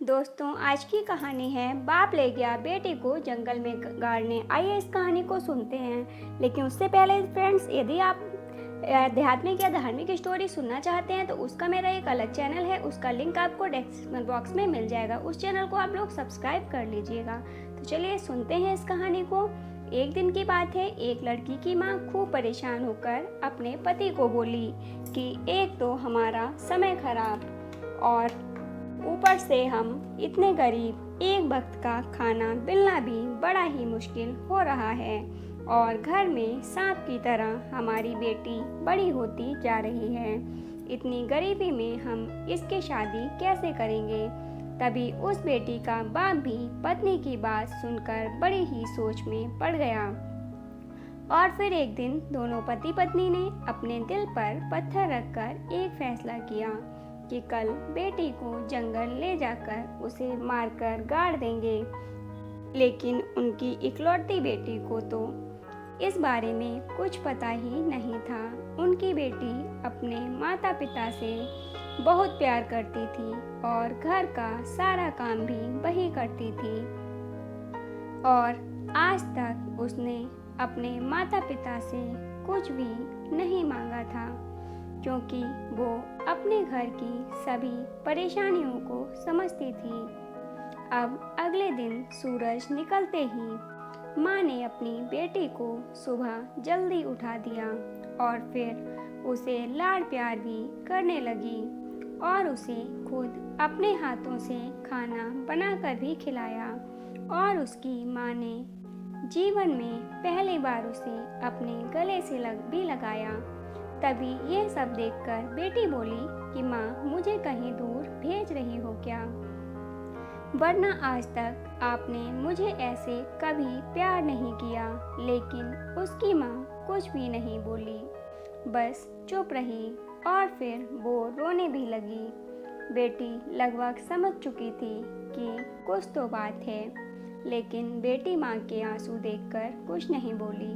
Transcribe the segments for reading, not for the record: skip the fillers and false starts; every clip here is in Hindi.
दोस्तों, आज की कहानी है बाप ले गया बेटी को जंगल में गाड़ने। आइए इस कहानी को सुनते हैं। लेकिन उससे पहले फ्रेंड्स, यदि आप आध्यात्मिक या धार्मिक स्टोरी सुनना चाहते हैं तो उसका मेरा एक अलग चैनल है। उसका लिंक आपको डिस्क्रिप्शन बॉक्स में मिल जाएगा। उस चैनल को आप लोग सब्सक्राइब कर लीजिएगा। तो चलिए सुनते हैं इस कहानी को। एक दिन की बात है, एक लड़की की माँ खूब परेशान होकर अपने पति को बोली कि एक तो हमारा समय खराब और ऊपर से हम इतने गरीब, एक वक्त का खाना मिलना भी बड़ा ही मुश्किल हो रहा है और घर में सांप की तरह हमारी बेटी बड़ी होती जा रही है। इतनी गरीबी में हम इसकी शादी कैसे करेंगे? तभी उस बेटी का बाप भी पत्नी की बात सुनकर बड़ी ही सोच में पड़ गया और फिर एक दिन दोनों पति पत्नी ने अपने दिल पर पत्थर रखकर एक फैसला किया कि कल बेटी को जंगल ले जाकर उसे मारकर गाड़ देंगे। लेकिन उनकी इकलौती बेटी को तो इस बारे में कुछ पता ही नहीं था। उनकी बेटी अपने माता पिता से बहुत प्यार करती थी और घर का सारा काम भी वही करती थी और आज तक उसने अपने माता पिता से कुछ भी नहीं मांगा था, क्योंकि वो अपने घर की सभी परेशानियों को समझती थी। अब अगले दिन सूरज निकलते ही माँ ने अपनी बेटी को सुबह जल्दी उठा दिया और फिर उसे लाड़ प्यार भी करने लगी और उसे खुद अपने हाथों से खाना बनाकर भी खिलाया। और उसकी माँ ने जीवन में पहली बार उसे अपने गले से भी लगाया। तभी ये सब देखकर बेटी बोली कि माँ, मुझे कहीं दूर भेज रही हो क्या? वरना आज तक आपने मुझे ऐसे कभी प्यार नहीं किया। लेकिन उसकी माँ कुछ भी नहीं बोली, बस चुप रही और फिर वो रोने भी लगी। बेटी लगभग समझ चुकी थी कि कुछ तो बात है, लेकिन बेटी माँ के आंसू देखकर कुछ नहीं बोली।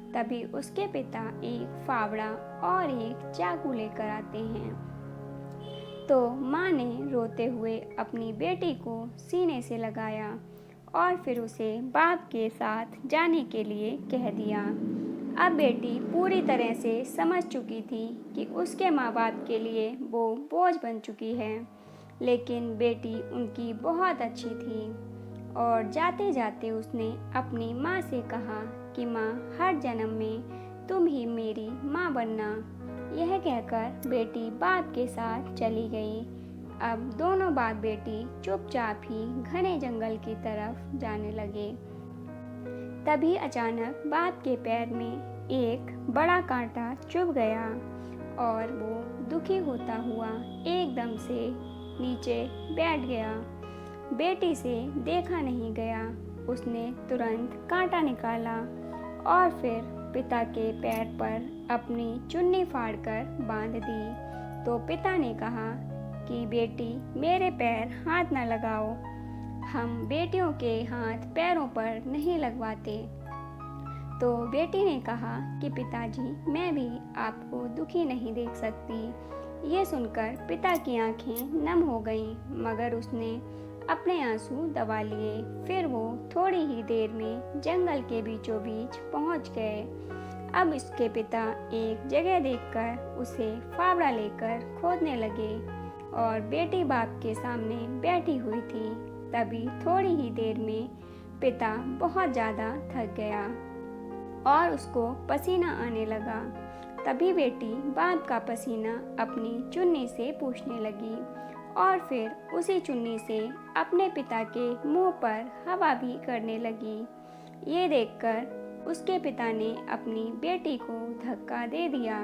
तभी उसके पिता एक फावड़ा और एक चाकू लेकर आते हैं। तो माँ ने रोते हुए अपनी बेटी को सीने से लगाया और फिर उसे बाप के साथ जाने के लिए कह दिया। अब बेटी पूरी तरह से समझ चुकी थी कि उसके माँ बाप के लिए वो बोझ बन चुकी है। लेकिन बेटी उनकी बहुत अच्छी थी और जाते जाते उसने अपनी माँ से कहा कि माँ, हर जन्म में तुम ही मेरी माँ बनना। यह कहकर बेटी बाप के साथ चली गई। अब दोनों बाप बेटी चुपचाप ही घने जंगल की तरफ जाने लगे। तभी अचानक बाप के पैर में एक बड़ा कांटा चुभ गया और वो दुखी होता हुआ एकदम से नीचे बैठ गया। बेटी से देखा नहीं गया। उसने तुरंत कांटा निकाला और फिर पिता के पैर पर अपनी चुन्नी फाड़कर बांध दी। तो पिता ने कहा कि बेटी, मेरे पैर हाथ न लगाओ। हम बेटियों के हाथ पैरों पर नहीं लगवाते। तो बेटी ने कहा कि पिताजी, मैं भी आपको दुखी नहीं देख सकती। ये सुनकर पिता की आंखें नम हो गईं, मगर उसने अपने आंसू दबा लिए। फिर वो थोड़ी ही देर में जंगल के बीचों बीच पहुंच गए। अब उसके पिता एक जगह देखकर उसे फावड़ा लेकर खोदने लगे और बेटी बाप के सामने बैठी हुई थी। तभी थोड़ी ही देर में पिता बहुत ज़्यादा थक गया और उसको पसीना आने लगा। तभी बेटी बाप का पसीना अपनी चुन्नी से पूछने लगी और फिर उसी चुन्नी से अपने पिता के मुंह पर हवा भी करने लगी। ये देखकर उसके पिता ने अपनी बेटी को धक्का दे दिया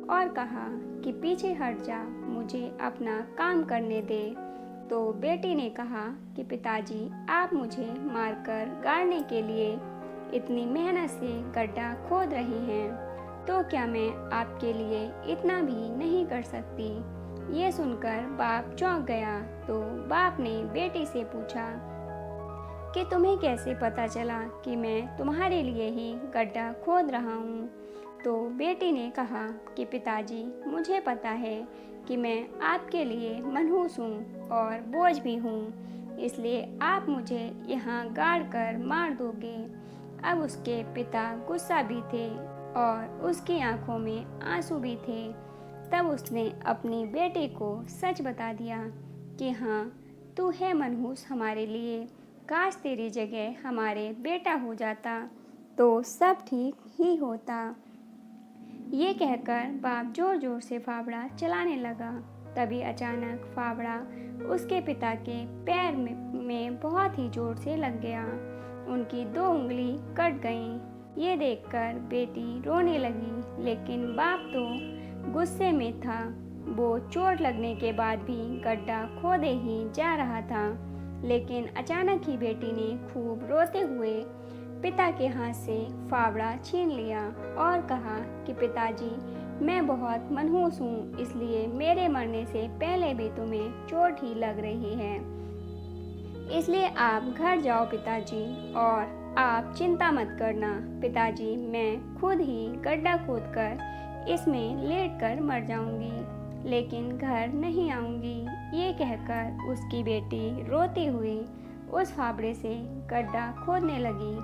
और कहा कि पीछे हट जा, मुझे अपना काम करने दे। तो बेटी ने कहा कि पिताजी, आप मुझे मारकर गाड़ने के लिए इतनी मेहनत से गड्ढा खोद रही हैं, तो क्या मैं आपके लिए इतना भी नहीं कर सकती? ये सुनकर बाप चौंक गया। तो बाप ने बेटी से पूछा कि तुम्हें कैसे पता चला कि मैं तुम्हारे लिए ही गड्ढा खोद रहा हूँ? तो बेटी ने कहा कि पिताजी, मुझे पता है कि मैं आपके लिए मनहूस हूँ और बोझ भी हूँ, इसलिए आप मुझे यहाँ गाड़ कर मार दोगे। अब उसके पिता गुस्सा भी थे और उसकी आंखों में आंसू भी थे। तब उसने अपनी बेटी को सच बता दिया कि हाँ, तू है मनहूस हमारे लिए, काश तेरी जगह हमारे बेटा हो जाता तो सब ठीक ही होता। ये कहकर बाप जोर जोर से फावड़ा चलाने लगा। तभी अचानक फावड़ा उसके पिता के पैर में बहुत ही जोर से लग गया। उनकी 2 उंगली कट गईं। ये देखकर बेटी रोने लगी, लेकिन बाप तो गुस्से में था। वो चोट लगने के बाद भी गड्ढा खोदे ही जा रहा था, लेकिन अचानक ही बेटी ने खूब रोते हुए पिता के हाथ से फावड़ा छीन लिया और कहा कि पिताजी, मैं बहुत मनहूस हूँ, इसलिए मेरे मरने से पहले भी तुम्हें चोट ही लग रही है, इसलिए आप घर जाओ पिताजी, और आप चिंता मत करना पिताजी, मैं खुद ही गड्ढा खोदकर इसमें लेटकर मर जाऊंगी, लेकिन घर नहीं आऊंगी। ये कहकर उसकी बेटी रोती हुई उस फावड़े से गड्ढा खोदने लगी।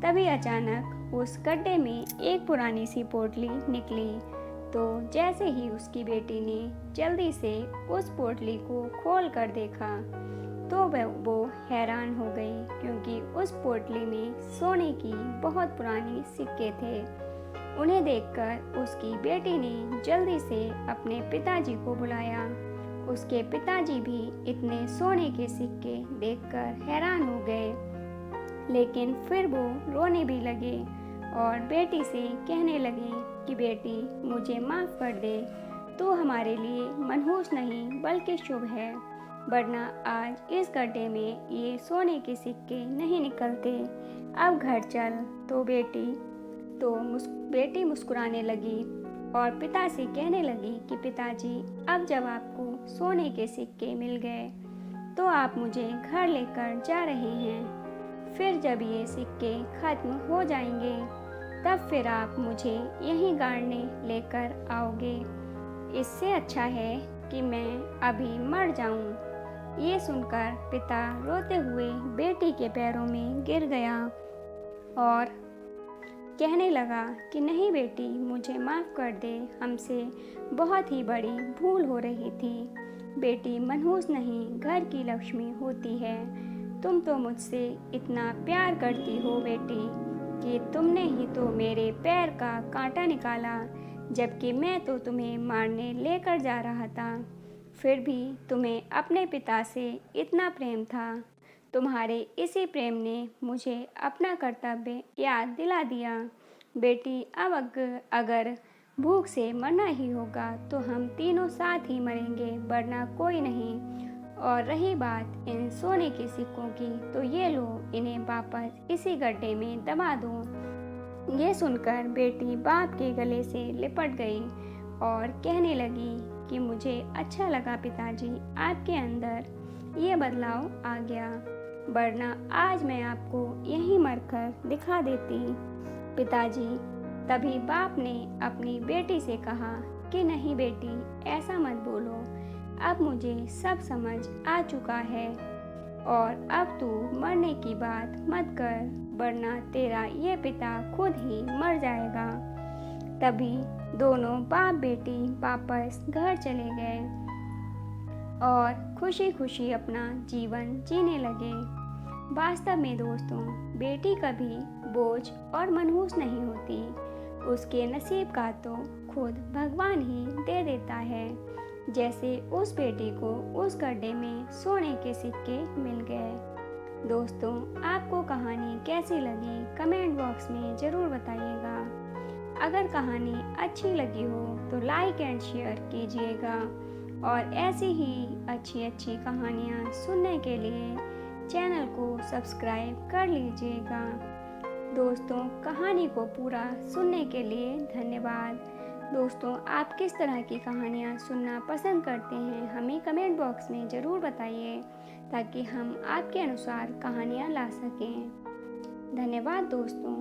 तभी अचानक उस गड्ढे में एक पुरानी सी पोटली निकली। तो जैसे ही उसकी बेटी ने जल्दी से उस पोटली को खोल कर देखा तो वो हैरान हो गई, क्योंकि उस पोटली में सोने की बहुत पुरानी सिक्के थे। उन्हें देखकर उसकी बेटी ने जल्दी से अपने पिताजी को बुलाया। उसके पिताजी भी इतने सोने के सिक्के देखकर हैरान हो गए, लेकिन फिर वो रोने भी लगे और बेटी से कहने लगे कि बेटी, मुझे माफ़ कर दे, तू हमारे लिए मनहूस नहीं बल्कि शुभ है, वरना आज इस गड्ढे में ये सोने के सिक्के नहीं निकलते। अब घर चल। तो बेटी मुस्कुराने लगी और पिता से कहने लगी कि पिताजी, अब जब आपको सोने के सिक्के मिल गए तो आप मुझे घर लेकर जा रहे हैं। फिर जब ये सिक्के खत्म हो जाएंगे तब फिर आप मुझे यहीं गाड़ने लेकर आओगे। इससे अच्छा है कि मैं अभी मर जाऊं। ये सुनकर पिता रोते हुए बेटी के पैरों में गिर गया और कहने लगा कि नहीं बेटी, मुझे माफ़ कर दे, हमसे बहुत ही बड़ी भूल हो रही थी। बेटी मनहूस नहीं, घर की लक्ष्मी होती है। तुम तो मुझसे इतना प्यार करती हो बेटी कि तुमने ही तो मेरे पैर का कांटा निकाला, जबकि मैं तो तुम्हें मारने लेकर जा रहा था। फिर भी तुम्हें अपने पिता से इतना प्रेम था। तुम्हारे इसी प्रेम ने मुझे अपना कर्तव्य याद दिला दिया। बेटी, अब अगर भूख से मरना ही होगा तो हम तीनों साथ ही मरेंगे, वरना कोई नहीं। और रही बात इन सोने के सिक्कों की, तो ये लो, इन्हें वापस इसी गड्ढे में दबा दो। ये सुनकर बेटी बाप के गले से लिपट गई और कहने लगी कि मुझे अच्छा लगा पिताजी, आपके अंदर ये बदलाव आ गया, वरना आज मैं आपको यहीं मरकर दिखा देती। पिताजी, तभी बाप ने अपनी बेटी से कहा कि नहीं बेटी, ऐसा मत बोलो, अब मुझे सब समझ आ चुका है और अब तू मरने की बात मत कर, वरना तेरा ये पिता खुद ही मर जाएगा। तभी दोनों बाप बेटी वापस घर चले गए और खुशी खुशी अपना जीवन जीने लगे। वास्तव में दोस्तों, बेटी कभी बोझ और मनहूस नहीं होती, उसके नसीब का तो खुद भगवान ही दे देता है। जैसे उस बेटी को उस गड्ढे में सोने के सिक्के मिल गए। दोस्तों, आपको कहानी कैसी लगी कमेंट बॉक्स में ज़रूर बताइएगा। अगर कहानी अच्छी लगी हो तो लाइक एंड शेयर कीजिएगा और ऐसी ही अच्छी अच्छी कहानियाँ सुनने के लिए चैनल को सब्सक्राइब कर लीजिएगा। दोस्तों, कहानी को पूरा सुनने के लिए धन्यवाद। दोस्तों, आप किस तरह की कहानियाँ सुनना पसंद करते हैं, हमें कमेंट बॉक्स में ज़रूर बताइए ताकि हम आपके अनुसार कहानियाँ ला सकें। धन्यवाद दोस्तों।